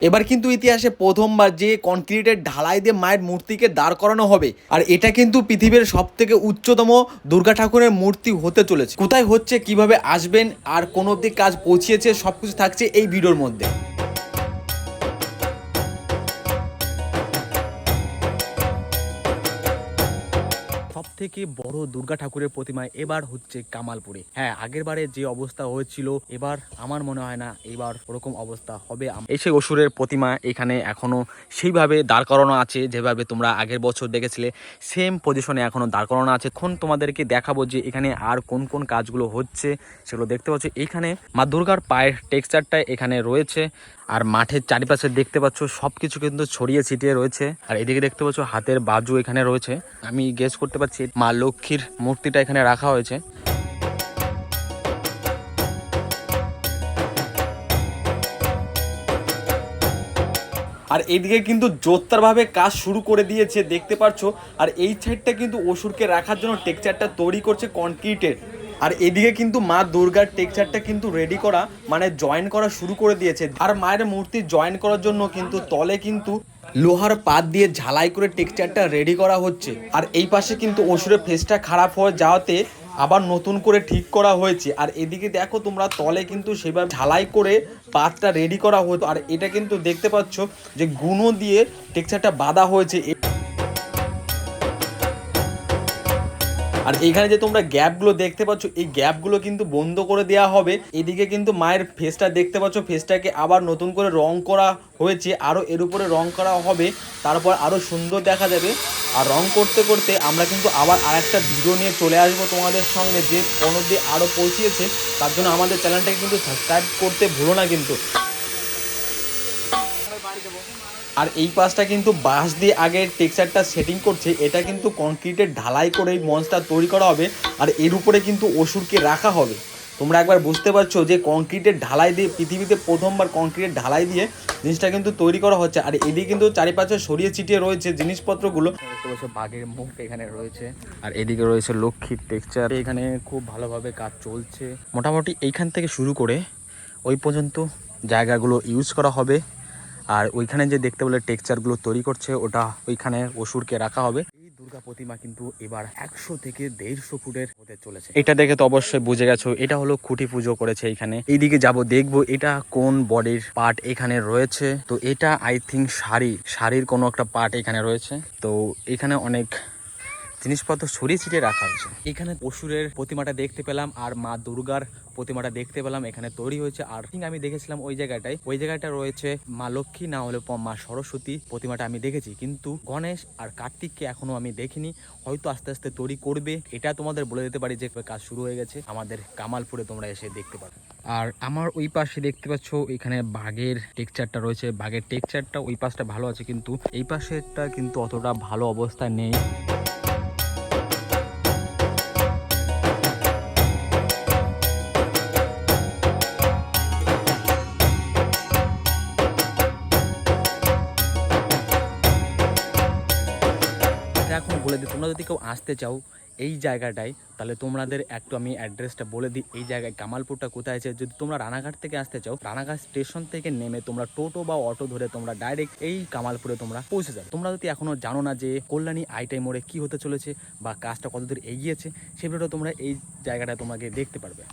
এবার কিন্তু ইতিহাসে প্রথমবার যে কনক্রিটের ঢালাই দিয়ে মায়ের মূর্তিকে দাঁড় করানো হবে, আর এটা কিন্তু পৃথিবীর সব থেকে উচ্চতম দুর্গা ঠাকুরের মূর্তি হতে চলেছে। কোথায় হচ্ছে, কিভাবে আসবেন, আর কোন অবধি কাজ পৌঁছিয়েছে, সবকিছু থাকছে এই ভিডিওর মধ্যে। সব থেকে বড় দুর্গা ঠাকুরের প্রতিমা এবার হচ্ছে কামালপুরে। হ্যাঁ, আগের বারে যে অবস্থা হয়েছিল, এবার আমার মনে হয় না এবার ওরকম অবস্থা হবে। এই সেই অসুরের প্রতিমা এখানে এখনো সেইভাবে দাঁড় করানো আছে, যেভাবে তোমরা আগের বছর দেখেছিলে সেম পজিশনে এখনো দাঁড় করানো আছে। এখন তোমাদেরকে দেখাবো যে এখানে আর কোন কোন কাজগুলো হচ্ছে সেগুলো দেখতে পাচ্ছ। এইখানে মা দুর্গার পায়ের টেক্সচারটা এখানে রয়েছে, আর মাঠের চারিপাশে দেখতে পাচ্ছ সবকিছু কিন্তু ছড়িয়ে ছিটিয়ে রয়েছে। আর এদিকে দেখতে পাচ্ছ হাতের বাজু এখানে রয়েছে। আমি গেস করতে পারছি মা লক্ষ্মীর মূর্তিটা এখানে রাখা হয়েছে। আর এইদিকে কিন্তু জোরদারভাবে কাজ শুরু করে দিয়েছে, দেখতে পাচ্ছ। আর এই সাইডটা কিন্তু অসুরকে রাখার জন্য টেক্সচারটা তৈরি করছে কনক্রিটের। আর এদিকে কিন্তু মা দুর্গার টেক্সচারটা কিন্তু রেডি করা, মানে জয়েন করা শুরু করে দিয়েছে। আর মায়ের মূর্তি জয়েন করার জন্য কিন্তু তলে কিন্তু লোহার পাত দিয়ে ঝালাই করে টেক্সচারটা রেডি করা হচ্ছে। আর এই পাশে কিন্তু অসুরের ফেসটা খারাপ হয়ে যাওয়াতে আবার নতুন করে ঠিক করা হয়েছে। আর এদিকে দেখো তোমরা, তলে কিন্তু সেভাবে ঝালাই করে পাতটা রেডি করা হতো। আর এটা কিন্তু দেখতে পাচ্ছ যে গুঁড়ো দিয়ে টেক্সচারটা বাঁধা হয়েছে। আর এখানে যে তোমরা গ্যাপগুলো দেখতে পাচ্ছ, এই গ্যাপগুলো কিন্তু বন্ধ করে দেওয়া হবে। এদিকে কিন্তু মায়ের ফেসটা দেখতে পাচ্ছ, ফেসটাকে আবার নতুন করে রং করা হয়েছে, আরও এর উপরে রং করা হবে, তারপর আরও সুন্দর দেখা যাবে। আর রং করতে করতে আমরা কিন্তু আবার আরেকটা ভিডিও নিয়ে চলে আসবো তোমাদের সঙ্গে, যে কোনো দিয়ে আরও পৌঁছিয়েছে। তার জন্য আমাদের চ্যানেলটাকে কিন্তু সাবস্ক্রাইব করতে ভুলো না কিন্তু। আর এই পাশটা কিন্তু বাঁশ দিয়ে আগে টেক্সচারটা সেটিং করছে। এটা কিন্তু কনক্রিটের ঢালাই করে এই মঞ্চটা তৈরি করা হবে, আর এর উপরে কিন্তু অসুরকে রাখা হবে। তোমরা একবার বুঝতে পারছো যে কনক্রিটের ঢালাই দিয়ে, পৃথিবীতে প্রথমবার কনক্রিটের ঢালাই দিয়ে জিনিসটা কিন্তু তৈরি করা হচ্ছে। আর এদিকে কিন্তু চারিপাশে ছড়িয়ে ছিটিয়ে রয়েছে জিনিসপত্রগুলো। দেখতে পাচ্ছ বাঘের মুখ এখানে রয়েছে, আর এদিকে রয়েছে লক্ষ্মীর টেক্সচার। এখানে খুব ভালোভাবে কাজ চলছে। মোটামুটি এইখান থেকে শুরু করে ওই পর্যন্ত জায়গাগুলো ইউজ করা হবে। আর ওইখানে যে দেখতে বলে টেক্সচারগুলো তৈরি করছে, ওটা ওইখানে অসুরকে রাখা হবে। এই দুর্গা প্রতিমা কিন্তু এবার 100 থেকে 150 ফুটের হতে চলেছে। এটা দেখে তো অবশ্যই বুঝে গেছো এটা হলো খুঁটি পুজো করেছে এইখানে। এইদিকে যাব, দেখবো এটা কোন বডির পার্ট এখানে রয়েছে। তো এটা আই থিঙ্ক শাড়ির কোনো একটা পার্ট এখানে রয়েছে। তো এখানে অনেক জিনিসপত্র ছড়িয়ে ছিটিয়ে রাখা হয়েছে। এখানে অসুরের প্রতিমাটা দেখতে পেলাম, আর মা দুর্গার প্রতিমাটা দেখতে পেলাম এখানে তৈরি হয়েছে। আর ঠিক আমি দেখেছিলাম ওই জায়গাটা রয়েছে মা লক্ষ্মী, না হলে মা সরস্বতী প্রতিমাটা আমি দেখেছি, কিন্তু গণেশ আর কার্তিককে এখনো আমি দেখিনি। হয়তো আস্তে আস্তে তৈরি করবে। এটা তোমাদের বলে দিতে পারি যে কাজ শুরু হয়ে গেছে আমাদের কামালপুরে, তোমরা এসে দেখতে পারো। আর আমার ওই পাশে দেখতে পাচ্ছ এখানে বাঘের টেক্সচারটা রয়েছে। বাঘের টেক্সচারটা ওই পাশটা ভালো আছে, কিন্তু এই পাশেরটা কিন্তু অতটা ভালো অবস্থায় নেই। এখন বলে দিই, তোমরা যদি কেউ আসতে চাও এই জায়গাটায়, তাহলে তোমাদের একটু আমি অ্যাড্রেসটা বলে দিই। এই জায়গায় কামালপুরটা কোথায় আছে। যদি তোমরা রানাঘাট থেকে আসতে চাও, রানাঘাট স্টেশন থেকে নেমে তোমরা টোটো বা অটো ধরে তোমরা ডাইরেক্ট এই কামালপুরে তোমরা পৌঁছে যাবে। তোমরা যদি এখনো জানো না যে কল্যাণী আইটাই মোড়ে কি হতে চলেছে বা কাজটা কতদূর এগিয়েছে, সেগুলো তোমরা এই জায়গাটা তোমাকে দেখতে পারবে।